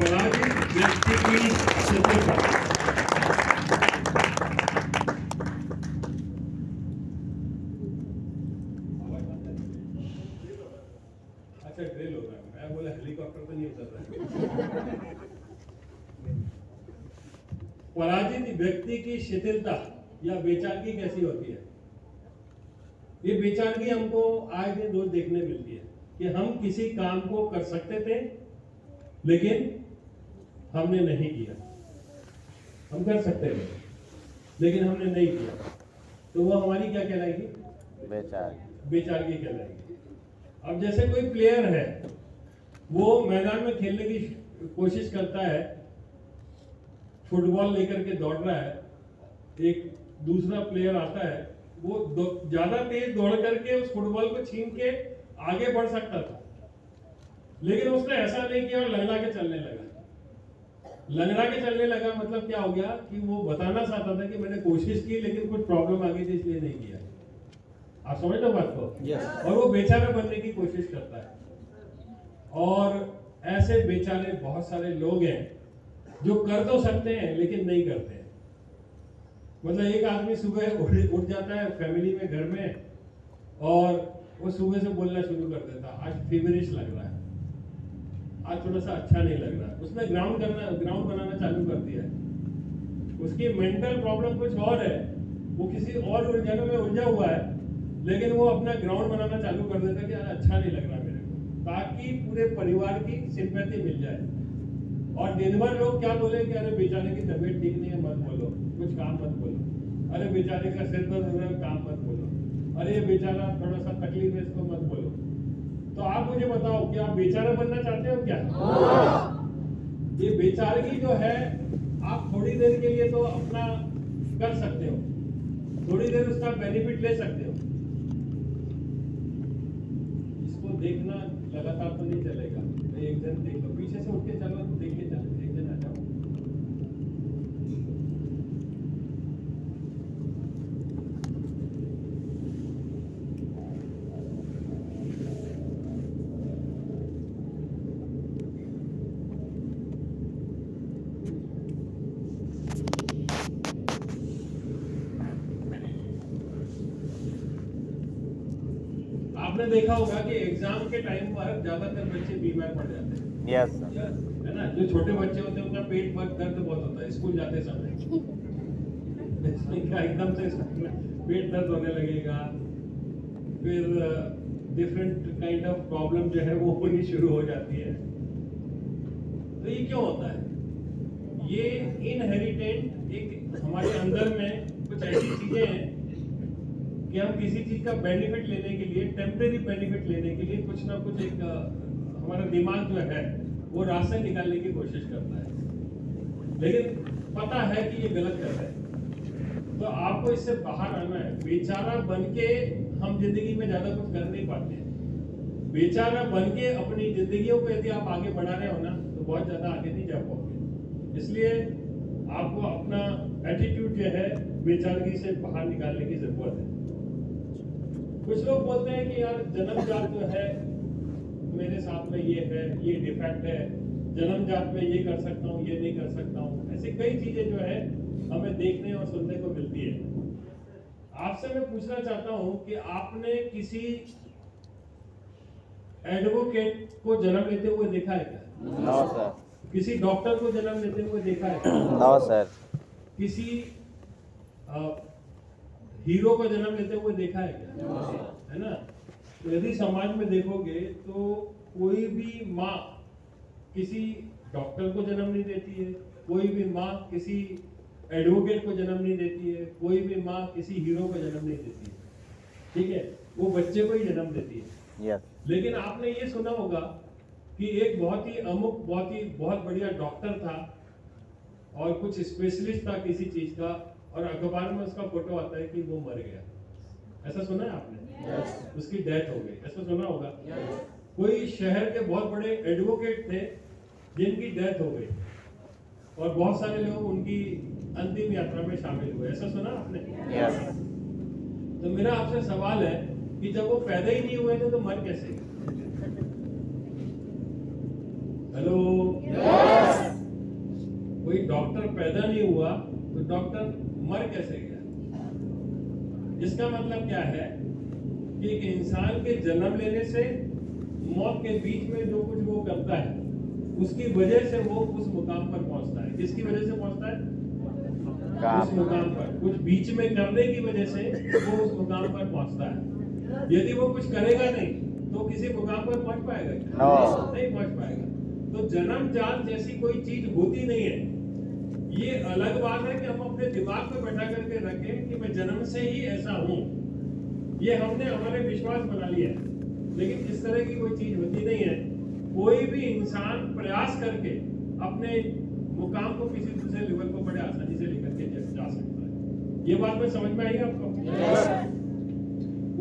पराजित व्यक्ति की शिथिलता। अच्छा ड्रिल हो रहा है, मैं बोला हेलीकॉप्टर तो नहीं उतर रहा। पराजित व्यक्ति की शिथिलता या बेचारगी कैसी होती है? ये बेचारगी हमको आए दिन रोज देखने मिलती है कि हम किसी काम को कर सकते थे लेकिन हमने नहीं किया। हम कर सकते थे लेकिन हमने नहीं किया, तो वो हमारी क्या कहलाएगी? बेचारगी कहलाएगी। अब जैसे कोई प्लेयर है, वो मैदान में खेलने की कोशिश करता है, फुटबॉल लेकर के दौड़ रहा है, एक दूसरा प्लेयर आता है, वो ज्यादा तेज दौड़ करके उस फुटबॉल को छीन के आगे बढ़ सकता था, लेकिन उसने ऐसा नहीं किया और लंगड़ा के चलने लगा। लंगड़ा के चलने लगा मतलब क्या हो गया कि वो बताना चाहता था कि मैंने कोशिश की लेकिन कुछ प्रॉब्लम आ गई थी इसलिए नहीं किया। आप समझ लो बात को? yes. और वो बेचारा बनने की कोशिश करता है। और ऐसे बेचारे बहुत सारे लोग हैं जो कर तो सकते हैं लेकिन नहीं करते हैं। मतलब एक आदमी सुबह उठ जाता है फैमिली में, घर में, और वो सुबह से बोलना शुरू कर देता, आज फीवरिश लग रहा है, आज थोड़ा सा अच्छा नहीं लग रहा है। उसने ग्राउंड बनाना चालू कर दिया है। उसकी मेंटल प्रॉब्लम कुछ और है, वो किसी और उलझनों में उलझा हुआ है, लेकिन वो अपना ग्राउंड बनाना चालू कर देता है कि आज अच्छा नहीं लग रहा मेरे को, ताकि पूरे परिवार की सिंपैथी मिल जाए। और दिन भर लोग क्या बोले कि अरे बेचारे की तबीयत ठीक नहीं है, मत बोलो, कुछ काम मत बोलो, अरे बेचारे का सिर दर्द हो रहा है, काम मत बोलो, अरे ये बेचारा थोड़ा सा तकलीफ है, इसको मत बोलो। तो आप मुझे बताओ कि आप बेचारा बनना चाहते हो क्या? ये बेचारगी जो है, आप थोड़ी देर के लिए तो अपना कर सकते हो, थोड़ी देर उसका बेनिफिट ले सकते हो। इसको देखना लगातार तो नहीं चलेगा। एक जन देख लो, पीछे से उठ के चलो, देख के चलो, एक जन आ जाओ। आपने देखा होगा कि एग्जाम के टाइम पर ज्यादातर बच्चे बीमार पड़ जाते हैं। यस है ना? जो छोटे बच्चे होते हैं उनका पेट दर्द बहुत होता है स्कूल जाते समय। एकदम से पेट दर्द होने लगेगा, फिर डिफरेंट काइंड ऑफ प्रॉब्लम जो है वो होनी शुरू हो जाती है। तो ये क्यों होता है? ये इनहेरिटेंट एक हमारे अंदर में कुछ ऐसी चीजें हैं कि हम किसी चीज का बेनिफिट लेने के लिए, टेम्परेरी बेनिफिट लेने के लिए कुछ ना कुछ एक हमारा दिमाग जो है वो रास्ते निकालने की कोशिश करता है, लेकिन पता है कि ये गलत कर रहा है। तो आपको इससे बाहर आना है। बेचारा बनके हम जिंदगी में ज्यादा कुछ कर नहीं पाते हैं। बेचारा बनके अपनी जिंदगियों को यदि आप आगे बढ़ा रहे हो ना, तो बहुत ज्यादा आगे नहीं जा पाओगे। इसलिए आपको अपना एटीट्यूड जो है बेचारगी से बाहर निकालने की जरूरत है। कुछ लोग बोलते हैं कि यार जन्मजात जो है मेरे साथ में ये है, ये डिफेक्ट है, जन्मजात में ये कर सकता हूँ, ये नहीं कर सकता हूँ। ऐसी कई चीजें जो है हमें देखने और सुनने को मिलती है। आपसे मैं पूछना चाहता हूँ कि आपने किसी एडवोकेट को जन्म लेते हुए देखा है क्या? No sir. किसी डॉक्टर को जन्म लेते हुए देखा है क्या? No sir. किसी हीरो को जन्म लेते हुए देखा है क्या? है ना? तो यदि समाज में देखोगे तो कोई भी माँ किसी डॉक्टर को जन्म नहीं देती है, कोई भी माँ किसी एडवोकेट को जन्म नहीं देती है, कोई भी माँ किसी हीरो को जन्म नहीं देती है। ठीक है, वो बच्चे को ही जन्म देती है। यस। लेकिन आपने ये सुना होगा कि एक बहुत बढ़िया डॉक्टर था और कुछ स्पेशलिस्ट था किसी चीज का, और अखबार में उसका फोटो आता है कि वो मर गया। ऐसा सुना है आपने? yes. उसकी डेथ हो गई, ऐसा सुना होगा? yes. कोई शहर के बहुत बड़े एडवोकेट थे जिनकी डेथ हो गई, और बहुत सारे लोग उनकी अंतिम यात्रा में शामिल हुए। ऐसा सुना आपने? yes. तो मेरा आपसे सवाल है कि जब वो पैदा ही नहीं हुए थे तो मर कैसे? हेलो? yes. कोई डॉक्टर पैदा नहीं हुआ तो डॉक्टर मर कैसे गया? इसका मतलब क्या है कि एक इंसान के जन्म लेने से मौत के बीच में जो कुछ वो करता है उसकी वजह से वो उस मुकाम पर पहुंचता है। किसकी वजह से पहुंचता है? उस मुकाम पर कुछ बीच में करने की वजह से वो उस मुकाम पर पहुंचता है। यदि वो कुछ करेगा नहीं तो किसी मुकाम पर पहुंच पाएगा? नहीं पहुंच पाएगा। तो जन्मजात जैसी कोई चीज होती नहीं है। ये अलग बात है कि हम अपने दिमाग में बैठा करके रखें कि मैं जन्म से ही ऐसा हूं, ये हमने हमारे विश्वास बना लिया है। लेकिन इस तरह की कोई चीज होती नहीं है। कोई भी इंसान प्रयास करके अपने मुकाम को किसी दूसरे लेवल को बड़े आसानी से लेकर के जा सकता है। ये बात में समझ में आई आपको?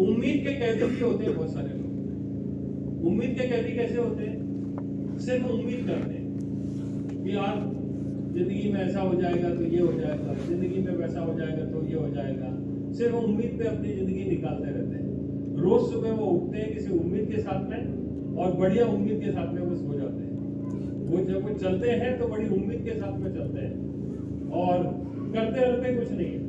उम्मीद के कैदी भी होते हैं बहुत सारे लोग। उम्मीद के कैदी कैसे होते हैं? सिर्फ उम्मीद करते हैं कि यार जिंदगी में ऐसा हो जाएगा तो ये हो जाएगा, जिंदगी में वैसा हो जाएगा तो ये हो जाएगा। सिर्फ उम्मीद पे अपनी जिंदगी निकालते रहते हैं। रोज सुबह वो उठते हैं किसी उम्मीद के साथ में और बढ़िया उम्मीद के साथ में वो सो जाते हैं। वो जब वो चलते हैं तो बड़ी उम्मीद के साथ में चलते हैं और करते कुछ नहीं है।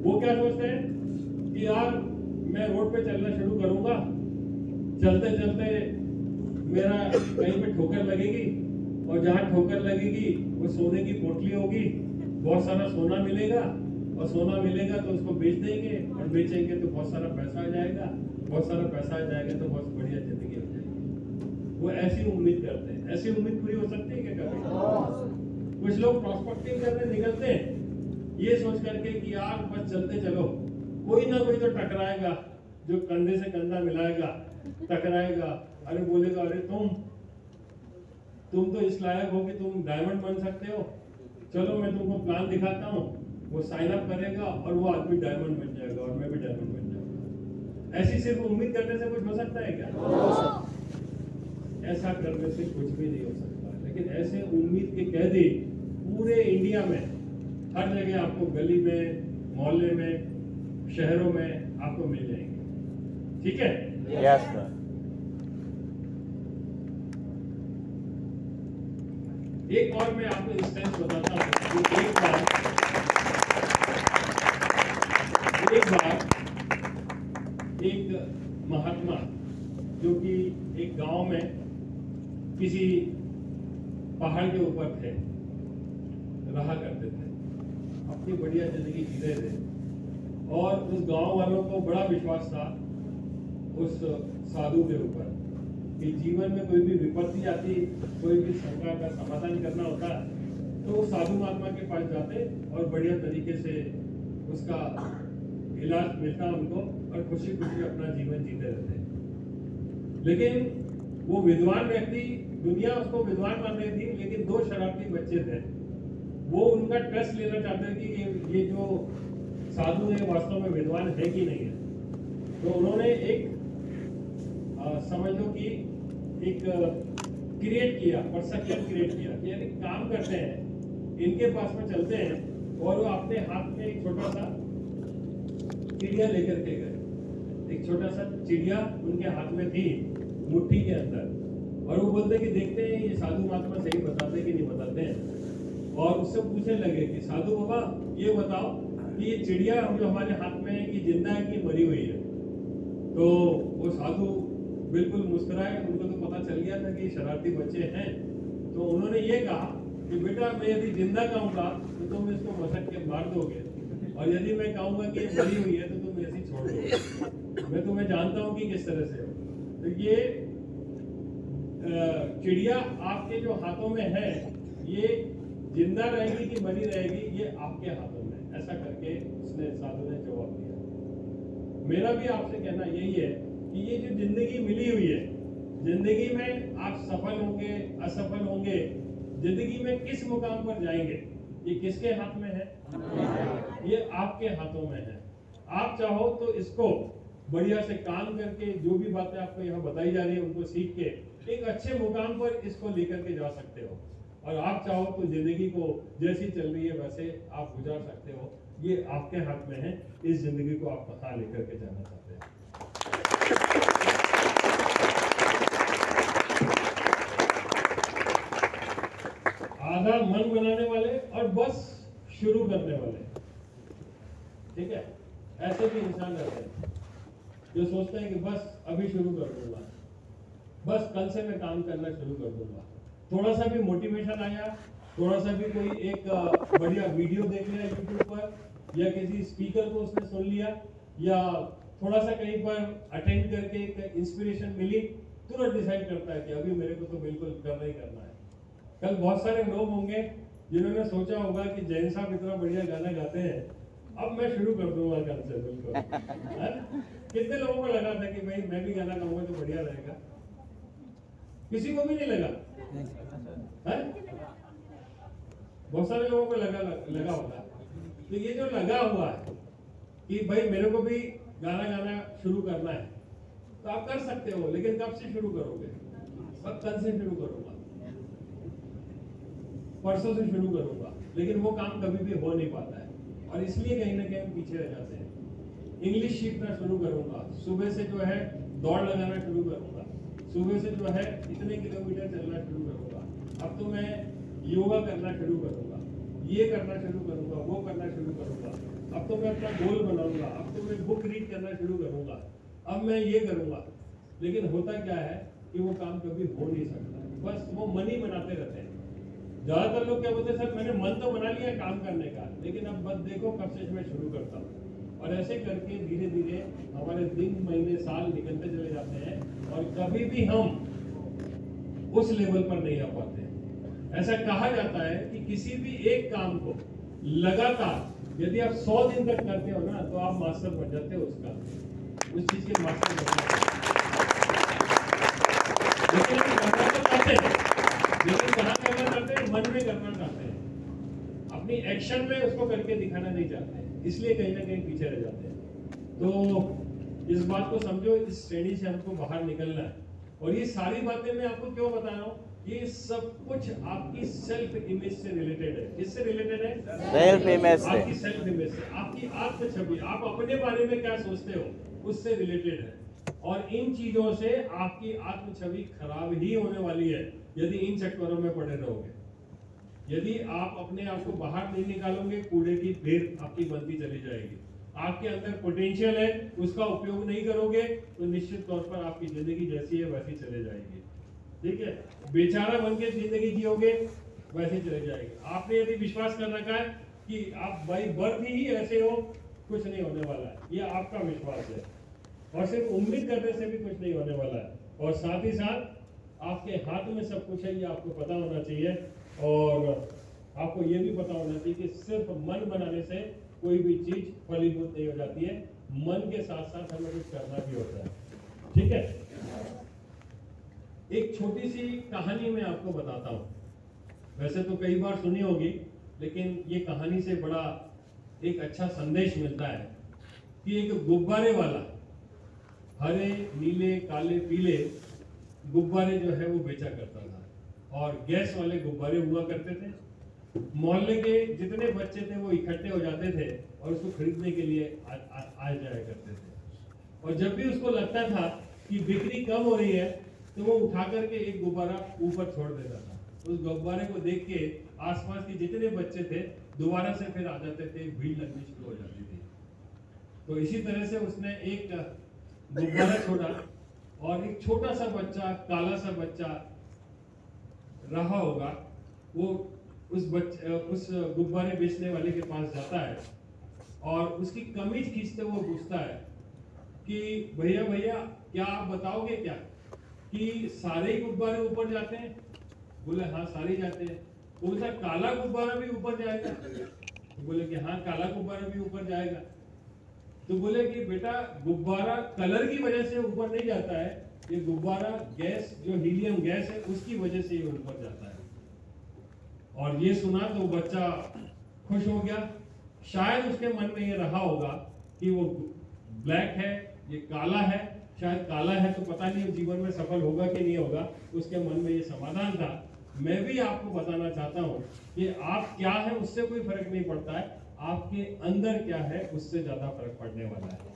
वो क्या सोचते हैं कि यार मैं रोड पे चलना शुरू करूंगा, चलते चलते मेरा कहीं पे ठोकर लगेगी और जहां ठोकर लगेगी वो सोने की पोटली होगी, बहुत सारा सोना मिलेगा और सोना मिलेगा तो उसको बेच देंगे और बेचेंगे तो बहुत सारा पैसा आ जाएगा, बहुत सारा पैसा आ जाएगा तो बहुत बढ़िया जिंदगी हो जाएगी। वो ऐसी उम्मीद करते हैं। ऐसी उम्मीद पूरी हो सकती है क्या कभी? कुछ लोग प्रॉस्पेक्टिंग करने निकलते हैं ये सोच करके कि यार बस चलते चलो, कोई ना कोई तो टकराएगा जो कंधे से कंधा मिलाएगा, टकराएगा। अरे बोलेगा अरे तुम तो इस लायक हो कि तुम डायमंड बन सकते हो, चलो मैं तुमको प्लान दिखाता हूँ। वो साइन अप करेगा और वो आदमी डायमंड बन जाएगा और मैं भी डायमंड बन जाऊंगा। ऐसी सिर्फ उम्मीद करने से कुछ हो सकता है क्या? ऐसा करने से कुछ भी नहीं हो सकता। लेकिन ऐसे उम्मीद के कैदी पूरे इंडिया में हर जगह आपको गली में, मोहल्ले में, शहरों में आपको मिल जाएंगे। ठीक है? Yes sir. एक और मैं आपको इंस्टेंस बताता हूँ। एक बार एक महात्मा जो कि एक गांव में किसी पहाड़ के ऊपर थे, रहा करते थे, अपनी बढ़िया जिंदगी जी रहे थे और उस गांव वालों को बड़ा विश्वास था उस साधु के ऊपर कि जीवन में कोई भी विपत्ति आती, कोई भी शंका का समाधान करना होता तो वो साधु महात्मा के पास जाते और बढ़िया तरीके से उसका इलाज मिलता उनको और खुशी खुशी अपना जीवन जीते रहते। लेकिन वो विद्वान व्यक्ति, दुनिया उसको विद्वान मान रही थी, लेकिन दो शरारती बच्चे थे। वो उनका टेस्ट लेना चाहते थे कि ये जो साधु है वास्तव में विद्वान है कि नहीं है। तो उन्होंने एक समझ लो कि एक क्रिएट किया, परसेप्शन क्रिएट किया, यानी काम करते हैं, इनके पास में चलते हैं और वो अपने हाथ में एक छोटा सा चिड़िया लेकर के गए। एक छोटा सा चिड़िया उनके हाथ में थी, मुट्ठी के अंदर, और वो बोलते कि देखते हैं ये साधु महात्मा सही बताते कि नहीं बताते हैं। और उससे पूछने लगे कि साधु बाबा ये बताओ कि ये चिड़िया जो हमारे हाथ में है कि जिंदा है कि मरी हुई है? तो वो साधु बिल्कुल मुस्कुराए, उनको तो पता चल गया था कि शरारती बच्चे हैं। तो उन्होंने ये कहा कि बेटा मैं यदि जिंदा कहूंगा तो तुम इसको मसक के मार दोगे, और यदि मैं कहूंगा कि ये मरी हुई है तो तुम ऐसी छोड़ दोगे। मैं तुम्हें जानता हूं कि किस तरह से हो। तो ये चिड़िया आपके जो हाथों में है ये जिंदा रहेगी कि मरी रहेगी ये आपके हाथों में। ऐसा करके उसने साधु ने जवाब दिया। मेरा भी आपसे कहना यही है कि ये जो जिंदगी मिली हुई है, जिंदगी में आप सफल होंगे, असफल होंगे, जिंदगी में किस मुकाम पर जाएंगे, ये किसके हाथ में है? ये आपके हाथों में है। आप चाहो तो इसको बढ़िया से काम करके जो भी बातें आपको यहाँ बताई जा रही है उनको सीख के एक अच्छे मुकाम पर इसको लेकर के जा सकते हो। और आप चाहो तो जिंदगी को जैसी चल रही है वैसे आप गुजार सकते हो। ये आपके हाथ में है, इस जिंदगी को आप कहाँ लेकर के जाना चाहते हैं। आधा मन बनाने वाले और बस शुरू करने वाले, ठीक है। ऐसे भी इंसान रहते हैं जो सोचते हैं कि बस अभी शुरू कर दूंगा, बस कल से मैं काम करना शुरू कर दूंगा। थोड़ा सा भी मोटिवेशन आया, थोड़ा सा भी कोई एक बढ़िया वीडियो देख लिया यूट्यूब पर, या किसी स्पीकर को उसने सुन लिया, या थोड़ा सा कहीं पर अटेंड करके एक इंस्पिरेशन मिली, तुरंत डिसाइड करता है कि अभी मेरे को तो बिल्कुल करना ही करना है। कल बहुत सारे लोग होंगे जिन्होंने सोचा होगा कि जैन साहब इतना बढ़िया गाना गाते हैं, अब मैं शुरू कर दूंगा कल से बिल्कुल। कितने लोगों को लगा था कि भाई मैं भी गाना गाऊंगा तो बढ़िया रहेगा? किसी को भी नहीं लगा है? बहुत सारे लोगों को लगा होगा। तो ये जो लगा हुआ है कि भाई मेरे को भी गाना गाना शुरू करना है, तो आप कर सकते हो, लेकिन कब से शुरू करोगे? अब कल से शुरू करूंगा, परसों से शुरू करूंगा, लेकिन वो काम कभी भी हो नहीं पाता है, और इसलिए कहीं ना कहीं पीछे रह जाते हैं। इंग्लिश सीखना शुरू करूंगा, सुबह से जो है दौड़ लगाना शुरू करूंगा, सुबह से जो है इतने किलोमीटर चलना शुरू करूंगा, अब तो मैं योगा करना शुरू करूंगा, ये करना शुरू करूंगा, वो करना शुरू करूंगा, अब तो मैं अपना गोल बनाऊंगा, अब तो मैं बुक रीड करना शुरू करूंगा, अब मैं ये करूंगा। लेकिन होता क्या है कि वो काम कभी हो नहीं सकता, बस वो मन ही बनाते रहते हैं। ज्यादातर लोग क्या बोलते हैं, सर मैंने मन तो बना लिया काम करने का, लेकिन अब बस देखो कब से मैं शुरू करता हूँ। और ऐसे करके धीरे धीरे हमारे दिन, महीने, साल निकलते चले जाते हैं, और कभी भी हम उस लेवल पर नहीं आ पाते। ऐसा कहा जाता है कि किसी भी एक काम को लगातार यदि आप 100 दिन तक करते हो ना, तो आप मास्टर बन जाते हो उसका, उस चीज के मास्टर बन जाते हैं। लेकिन हम करना तो चाहते हैं, लेकिन कहाँ करना चाहते हैं? मन में करना चाहते हैं, अपनी एक्शन में उसको करके दिखाना नहीं चाहते हैं, इसलिए कहीं ना कहीं पीछे रह जाते हैं। तो इस बात को समझो, इस श्रेणी से हमको बाहर निकलना है। और ये सारी बातें मैं आपको क्यों बता रहा हूँ? ये सब कुछ आपकी सेल्फ इमेज से रिलेटेड है। किससे रिलेटेड है? सेल्फ इमेज से। आपकी सेल्फ इमेज से, आपकी आत्म छवि, आप अपने बारे में क्या सोचते हो, उससे रिलेटेड है। और इन चीजों से आपकी आत्म छवि खराब ही होने वाली है यदि इन चक्करों में पड़े रहोगे। यदि आप अपने आप को बाहर नहीं निकालोगे, कूड़े की ढेर आपकी बनती चली जाएगी। आपके अंदर पोटेंशियल है, उसका उपयोग नहीं करोगे तो निश्चित तौर पर आपकी जिंदगी जैसी है वैसी चले जाएगी। ठीक है, बेचारा बन के जिंदगी जियोगे वैसे चले जाएगी। आपने यदि विश्वास कर रखा है कि आप बाई बर्थ ही ऐसे हो, कुछ नहीं होने वाला है, ये आपका विश्वास है। और सिर्फ उम्मीद करने से भी कुछ नहीं होने वाला है। और साथ ही साथ आपके हाथ में सब कुछ है, ये आपको पता होना चाहिए। और आपको ये भी पता होना चाहिए कि सिर्फ मन बनाने से कोई भी चीज फलीभूत नहीं हो जाती है, मन के साथ साथ हमें कुछ करना भी होता है। ठीक है, एक छोटी सी कहानी मैं आपको बताता हूं। वैसे तो कई बार सुनी होगी, लेकिन ये कहानी से बड़ा एक अच्छा संदेश मिलता है कि एक गुब्बारे वाला हरे, नीले, काले, पीले गुब्बारे जो है वो बेचा करता था। और गैस वाले गुब्बारे हुआ करते थे। मोहल्ले के जितने बच्चे थे वो इकट्ठे हो जाते थे और उसको खरीदने के लिए आ जाया करते थे। और जब भी उसको लगता था कि बिक्री कम हो रही है, तो वो उठा करके एक गुब्बारा ऊपर छोड़ देता था। उस गुब्बारे को देख के आसपास के जितने बच्चे थे दोबारा से फिर आ जाते थे, भीड़ लगनी शुरू हो जाती थी। तो इसी तरह से उसने एक गुब्बारा छोड़ा और एक छोटा सा बच्चा, काला सा बच्चा रहा होगा, वो उस गुब्बारे बेचने वाले के पास जाता है और उसकी कमीज खींचते हुए पूछता है कि भैया भैया क्या आप बताओगे क्या कि सारे ही गुब्बारे ऊपर जाते हैं? बोले हाँ सारे जाते हैं। बोलता काला गुब्बारा भी ऊपर जाएगा? तो बोले कि हाँ काला गुब्बारा भी ऊपर जाएगा। तो बोले कि बेटा गुब्बारा कलर की वजह से ऊपर नहीं जाता है, ये गुब्बारा गैस जो हीलियम गैस है उसकी वजह से ये ऊपर जाता है। और ये सुना तो बच्चा खुश हो गया। शायद उसके मन में ये रहा होगा कि वो ब्लैक है, ये काला है, शायद काला है तो पता नहीं जीवन में सफल होगा कि नहीं होगा, उसके मन में ये समाधान था। मैं भी आपको बताना चाहता हूँ कि आप क्या है उससे कोई फर्क नहीं पड़ता है, आपके अंदर क्या है उससे ज्यादा फर्क पड़ने वाला है।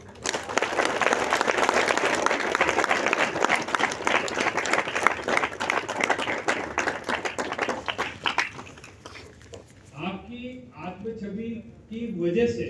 आपकी आत्म छवि की वजह से